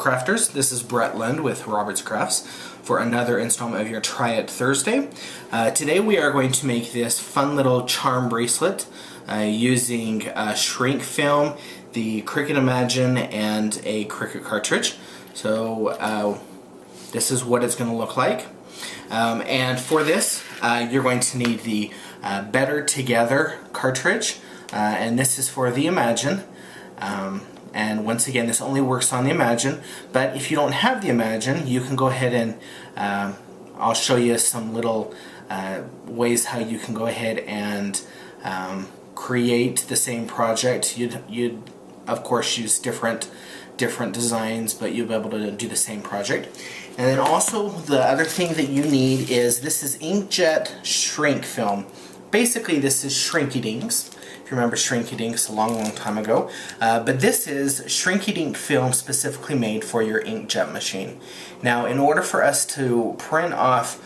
crafters, this is Lund with Robert's Crafts for another installment of your Try It Thursday. Today we are going to make this fun little charm bracelet using shrink film, the Cricut Imagine, and a Cricut cartridge. So this is what it's going to look like. And for this you're going to need the Better Together cartridge, and this is for the Imagine. And once again, this only works on the Imagine, but if you don't have the Imagine, you can go ahead and I'll show you some little ways how you can go ahead and create the same project. You'd of course use different designs, but you'll be able to do the same project. And then also the other thing that you need is, this is inkjet shrink film. Basically this is Shrinky Dinks. If you remember Shrinky Dinks a long time ago. But this is Shrinky Dink film specifically made for your inkjet machine. Now in order for us to print off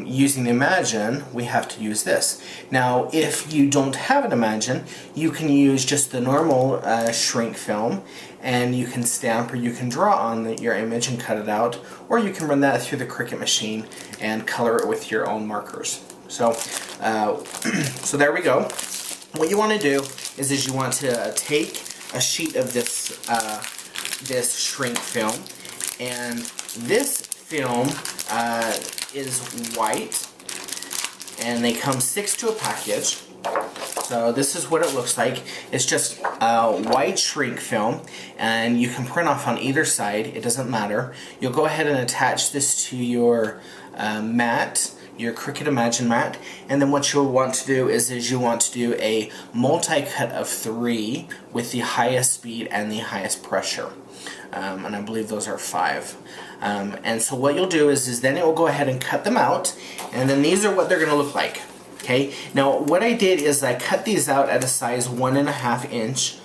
using the Imagine, we have to use this. Now if you don't have an Imagine, you can use just the normal shrink film, and you can stamp or you can draw on your image and cut it out, or you can run that through the Cricut machine and color it with your own markers. So, so there we go. What you want to do is you want to take a sheet of this this shrink film, and this film is white, and they come 6 to a package. So this is what it looks like. It's just white shrink film, and you can print off on either side. It doesn't matter. You'll go ahead and attach this to your mat, your Cricut Imagine mat, and then what you'll want to do is you want to do a multi-cut of 3 with the highest speed and the highest pressure. And I believe those are 5. And so what you'll do is then it will go ahead and cut them out, and then these are what they're going to look like. Okay, now what I did is I cut these out at a size 1.5 inch.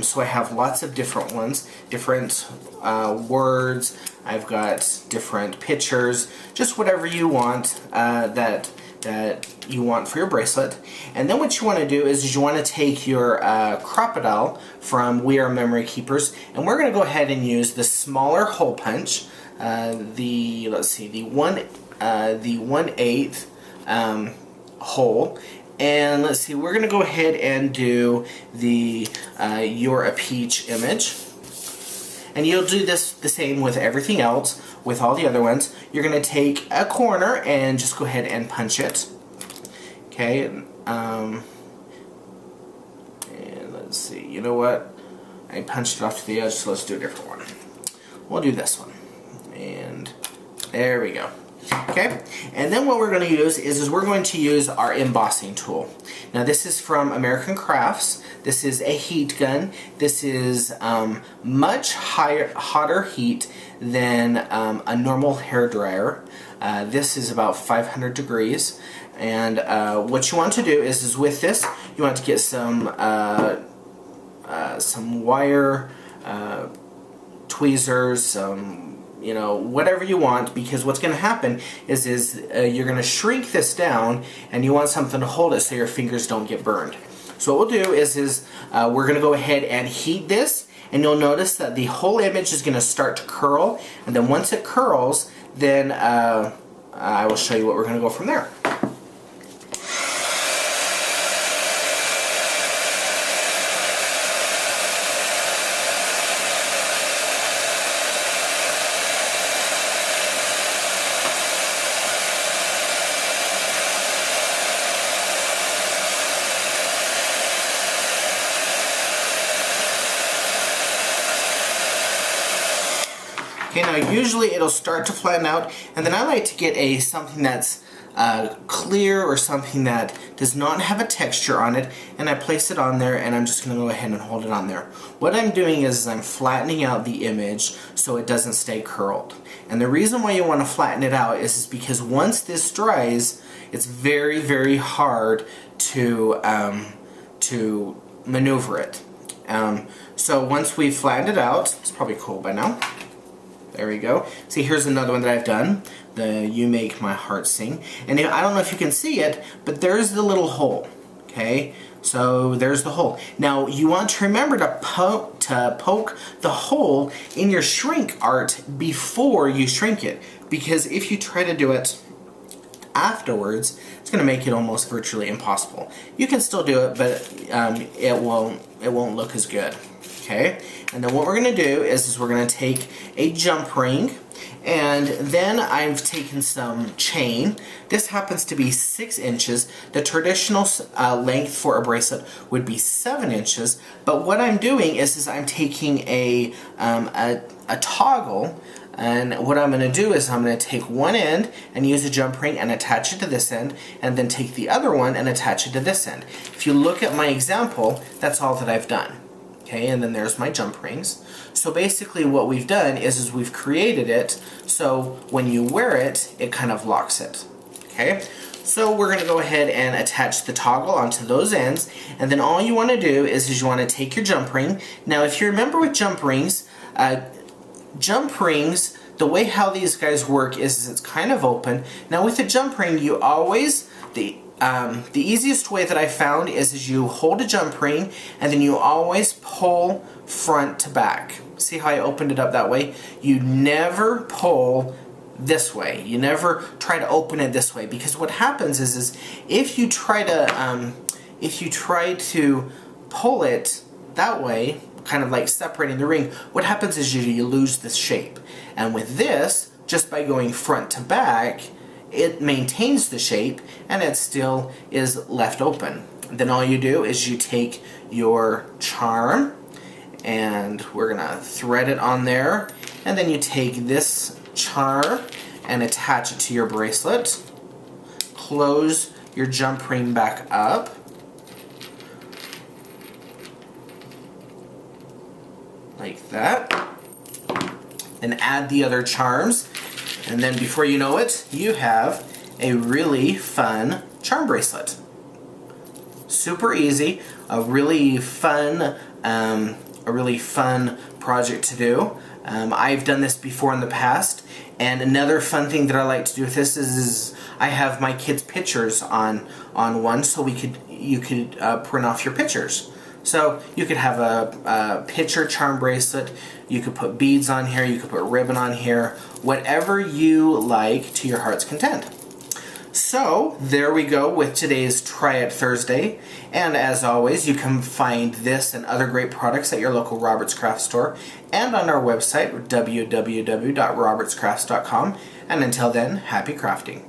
So I have lots of different ones, different words. I've got different pictures, just whatever you want that you want for your bracelet. And then what you want to do is you want to take your Crocodile from We Are Memory Keepers, and we're going to go ahead and use the smaller hole punch. The 1/8 hole. And let's see, we're going to go ahead and do the You're a Peach image. And you'll do this the same with everything else, with all the other ones. You're going to take a corner and just go ahead and punch it. Okay, and let's see, you know what? I punched it off to the edge, so let's do a different one. We'll do this one. And there we go. Okay, and then what we're going to use is we're going to use our embossing tool. Now this is from American Crafts. This is a heat gun. This is much hotter heat than a normal hair dryer. This is about 500 degrees. And what you want to do is with this, you want to get some wire, tweezers, some, you know, whatever you want, because what's going to happen is you're going to shrink this down, and you want something to hold it so your fingers don't get burned. So what we'll do is we're going to go ahead and heat this, and you'll notice that the whole image is going to start to curl, and then once it curls, then I will show you what we're going to go from there. Okay, now usually it'll start to flatten out, and then I like to get something that's clear, or something that does not have a texture on it, and I place it on there, and I'm just going to go ahead and hold it on there. What I'm doing is I'm flattening out the image so it doesn't stay curled. And the reason why you want to flatten it out is because once this dries, it's very hard to maneuver it. So once we've flattened it out, it's probably cool by now. There we go. See, here's another one that I've done, the You Make My Heart Sing. And I don't know if you can see it, but there's the little hole. Okay, so there's the hole. Now you want to remember to poke the hole in your shrink art before you shrink it, because if you try to do it afterwards, it's going to make it almost virtually impossible. You can still do it, but it won't look as good. Okay, and then what we're going to do is we're going to take a jump ring, and then I've taken some chain. This happens to be 6 inches. The traditional length for a bracelet would be 7 inches, but what I'm doing is I'm taking a toggle, and what I'm going to do is I'm going to take one end and use a jump ring and attach it to this end, and then take the other one and attach it to this end. If you look at my example, that's all that I've done. Okay, and then there's my jump rings. So basically what we've done is we've created it so when you wear it, it kind of locks it. Okay, so we're going to go ahead and attach the toggle onto those ends, and then all you want to do is you want to take your jump ring. Now if you remember with jump rings, the way how these guys work is it's kind of open. Now with a jump ring, you always, the easiest way that I found is you hold a jump ring and then you always pull front to back. See how I opened it up that way? You never pull this way. You never try to open it this way, because what happens is if you try to pull it that way, kind of like separating the ring, what happens is you lose the shape. And with this, just by going front to back, it maintains the shape and it still is left open. Then all you do is you take your charm and we're gonna thread it on there, and then you take this charm and attach it to your bracelet. Close your jump ring back up. Like that. And add the other charms. And then before you know it, you have a really fun charm bracelet. Super easy, a really fun project to do. I've done this before in the past, and another fun thing that I like to do with this is I have my kids' pictures on one, so you could print off your pictures. So you could have a picture charm bracelet, you could put beads on here, you could put ribbon on here, whatever you like to your heart's content. So there we go with today's Try It Thursday, and as always you can find this and other great products at your local Roberts Craft store and on our website www.robertscrafts.com, and until then, happy crafting.